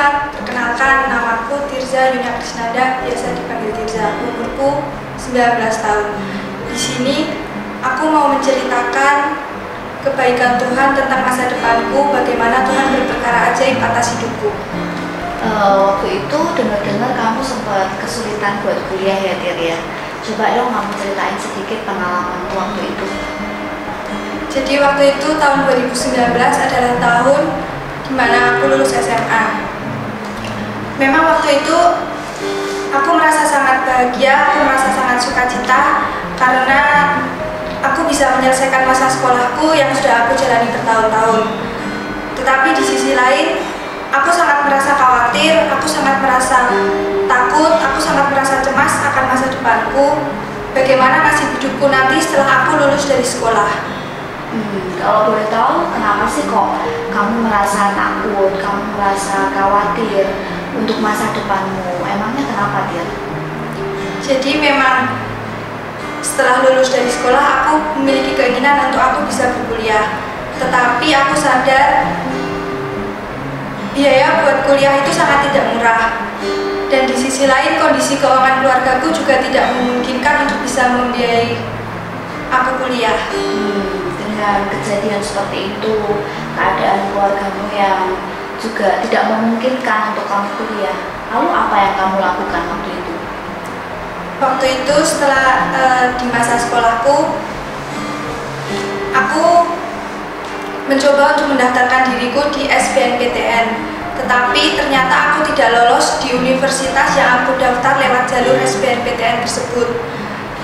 semua, perkenalkan namaku Tirza Yunia Krisnanda, biasa dipanggil Tirza. Umurku 19 tahun. Di sini aku mau menceritakan kebaikan Tuhan tentang masa depanku, bagaimana Tuhan berperkara ajaib atas hidupku. Waktu itu dengar-dengar kamu sempat kesulitan buat kuliah ya, Tir ya. Coba dong kamu ceritain sedikit pengalaman waktu itu. Jadi waktu itu tahun 2019 adalah tahun di mana aku lulus SMA. Memang waktu itu aku merasa sangat bahagia, aku merasa sangat sukacita karena aku bisa menyelesaikan masa sekolahku yang sudah aku jalani bertahun-tahun. Tetapi di sisi lain, aku sangat merasa khawatir, aku sangat merasa takut, aku sangat merasa cemas akan masa depanku. Bagaimana nasib hidupku nanti setelah aku lulus dari sekolah. Kalau boleh tahu, kenapa sih kok kamu merasa takut, kamu merasa khawatir untuk masa depanmu? Emangnya kenapa, Tir? Jadi memang setelah lulus dari sekolah, aku memiliki keinginan untuk aku bisa berkuliah. Tetapi aku sadar biaya buat kuliah itu sangat tidak murah. Dan di sisi lain, kondisi keuangan keluargaku juga tidak memungkinkan untuk bisa membiayai aku kuliah. Dengan kejadian seperti itu, keadaan keluargamu yang juga tidak memungkinkan untuk kamu kuliah, lalu apa yang kamu lakukan waktu itu? Waktu itu setelah di masa sekolahku, aku mencoba untuk mendaftarkan diriku di SBMPTN, tetapi ternyata aku tidak lolos di universitas yang aku daftar lewat jalur SBMPTN tersebut.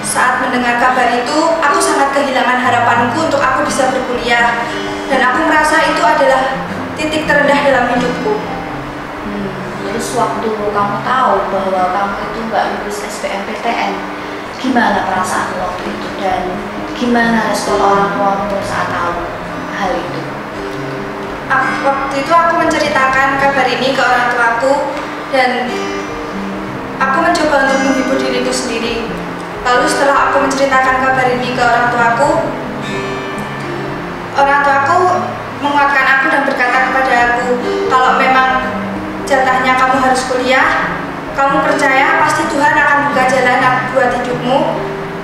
Saat mendengar kabar itu, aku sangat kehilangan harapanku untuk aku bisa berkuliah, dan aku merasa itu adalah titik terendah dalam hidupku. Terus waktu kamu tahu bahwa kamu itu nggak lulus SBMPTN, gimana perasaan waktu itu dan gimana respon orang tuamu saat tahu hal itu? Waktu itu aku menceritakan kabar ini ke orang tuaku dan aku mencoba untuk menghibur diriku sendiri. Lalu setelah aku menceritakan kabar ini ke orang tuaku menguatkan aku dan berkata kepada aku, kalau memang jatahnya kamu harus kuliah, kamu percaya pasti Tuhan akan buka jalan buat hidupmu.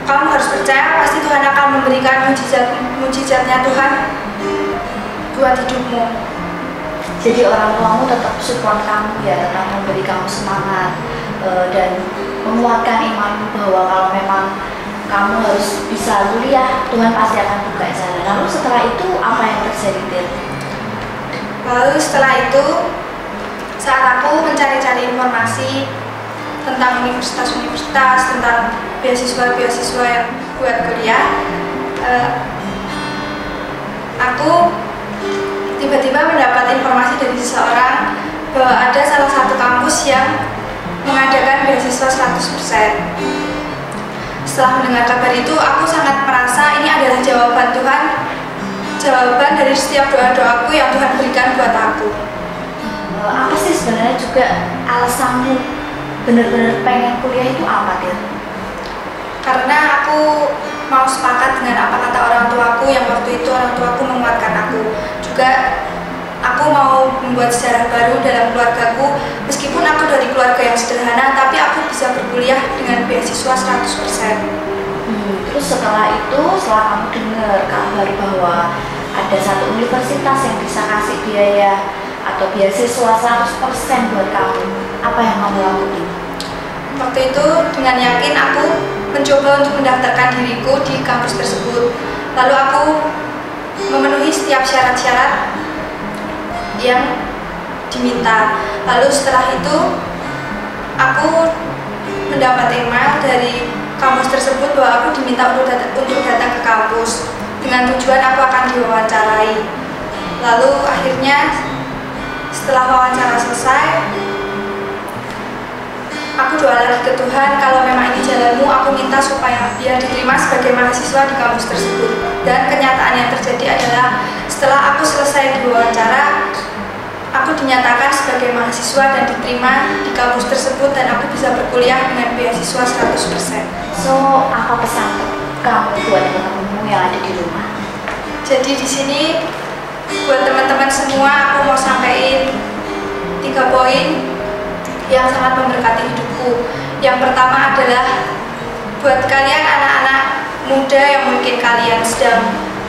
Kamu harus percaya pasti Tuhan akan memberikan mujizatnya Tuhan buat hidupmu. Jadi orang tuamu tetap support kamu ya, tetap memberi kamu semangat dan menguatkan imanmu bahwa kalau memang kamu harus bisa kuliah, Tuhan pasti akan buka jalan. Lalu setelah itu apa yang terjadi, Tir? Lalu setelah itu, saat aku mencari-cari informasi tentang universitas-universitas, tentang beasiswa-beasiswa yang buat kuliah, aku tiba-tiba mendapat informasi dari seseorang bahwa ada salah satu kampus yang mengadakan beasiswa 100%. Setelah mendengar kabar itu, aku sangat merasa ini adalah jawaban Tuhan, jawaban dari setiap doa-doaku yang Tuhan berikan buat aku. Apa sih sebenarnya juga alasanmu benar-benar pengen kuliah itu apa, Tir? Karena aku mau sepakat dengan apa kata orang tuaku yang waktu itu orang tuaku menguatkan aku. Juga aku mau membuat sejarah baru dalam keluargaku. Meskipun aku dari keluarga yang sederhana, tapi aku bisa berkuliah dengan beasiswa 100%. Terus setelah itu, setelah kamu dengar kabar bahwa ada satu universitas yang bisa kasih biaya atau beasiswa 100% buat kamu, apa yang kamu lakukan? Waktu itu dengan yakin aku mencoba untuk mendaftarkan diriku di kampus tersebut. Lalu aku memenuhi setiap syarat-syarat yang diminta. Lalu setelah itu aku mendapat email dari kampus tersebut bahwa aku diminta untuk datang ke kampus dengan tujuan aku akan diwawancarai. Lalu akhirnya setelah wawancara selesai, aku doa lagi ke Tuhan, kalau memang ini jalanmu, aku minta supaya biar diterima sebagai mahasiswa di kampus tersebut. Dan kenyataan yang terjadi adalah setelah aku selesai diwawancara, aku dinyatakan sebagai mahasiswa dan diterima di kampus tersebut dan aku bisa berkuliah dengan beasiswa 100%. So, apa pesan kamu buat teman-temanmu yang ada di rumah? Jadi di sini buat teman-teman semua aku mau sampaikan 3 poin yang sangat memberkati hidupku. Yang pertama adalah buat kalian anak-anak muda yang mungkin kalian sedang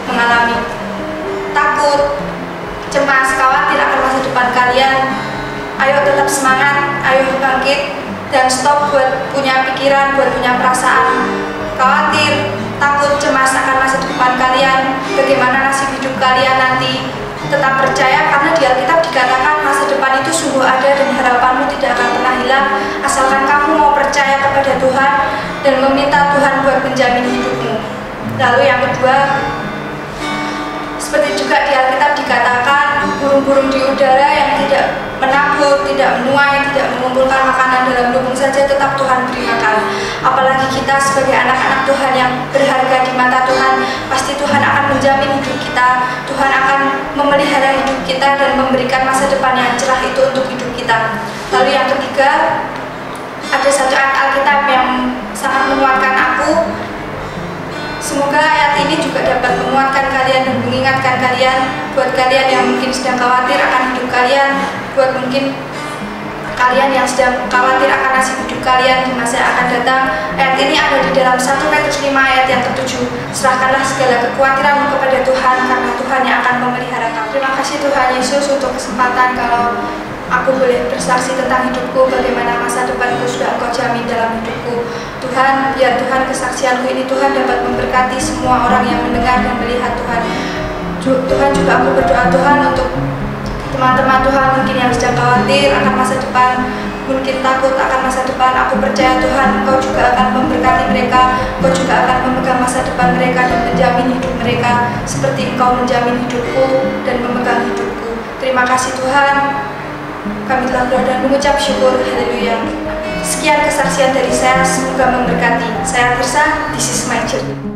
mengalami takut, cemas, khawatir akan masa depan kalian, ayo tetap semangat, ayo bangkit, dan stop buat punya pikiran, buat punya perasaan khawatir, takut, cemas akan masa depan kalian, bagaimana nasib hidup kalian nanti. Tetap percaya, karena di Alkitab dikatakan masa depan itu sungguh ada dan harapanmu tidak akan pernah hilang, asalkan kamu mau percaya kepada Tuhan dan meminta Tuhan buat menjamin hidupmu. Lalu yang kedua, seperti juga di Alkitab dikatakan, burung-burung di udara yang tidak menabur, tidak menuai, tidak mengumpulkan makanan dalam lumbung saja tetap Tuhan beri makan. Apalagi kita sebagai anak-anak Tuhan yang berharga di mata Tuhan, pasti Tuhan akan menjamin hidup kita, Tuhan akan memelihara hidup kita dan memberikan masa depan yang cerah itu untuk hidup kita. Lalu yang ketiga, ada satu ayat Alkitab yang sangat menguatkan aku. Semoga ayat ini juga dapat menguatkan kalian dan mengingatkan kalian, buat kalian yang mungkin sedang khawatir akan hidup kalian, buat mungkin kalian yang sedang khawatir akan nasib hidup kalian di masa yang akan datang. Ayat ini ada di dalam 1 Petrus 5 ayat yang ke-7. Serahkanlah segala kekhawatiranmu kepada Tuhan, karena Tuhan yang akan memelihara kamu. Terima kasih Tuhan Yesus untuk kesempatan kalau aku boleh bersaksi tentang hidupku, bagaimana masa depanku sudah Engkau jamin dalam hidupku. Tuhan, biar Tuhan kesaksianku ini Tuhan dapat memberkati semua orang yang mendengar dan melihat Tuhan. Tuhan juga aku berdoa Tuhan untuk teman-teman Tuhan mungkin yang sedang khawatir akan masa depan, mungkin takut akan masa depan. Aku percaya Tuhan Engkau juga akan memberkati mereka, Engkau juga akan memegang masa depan mereka dan menjamin hidup mereka seperti Engkau menjamin hidupku dan memegang hidupku. Terima kasih Tuhan. Kami telah berdoa dan mengucap syukur. Haleluya. Sekian kesaksian dari saya, semoga memberkati. Saya Tirsa, this is my journey.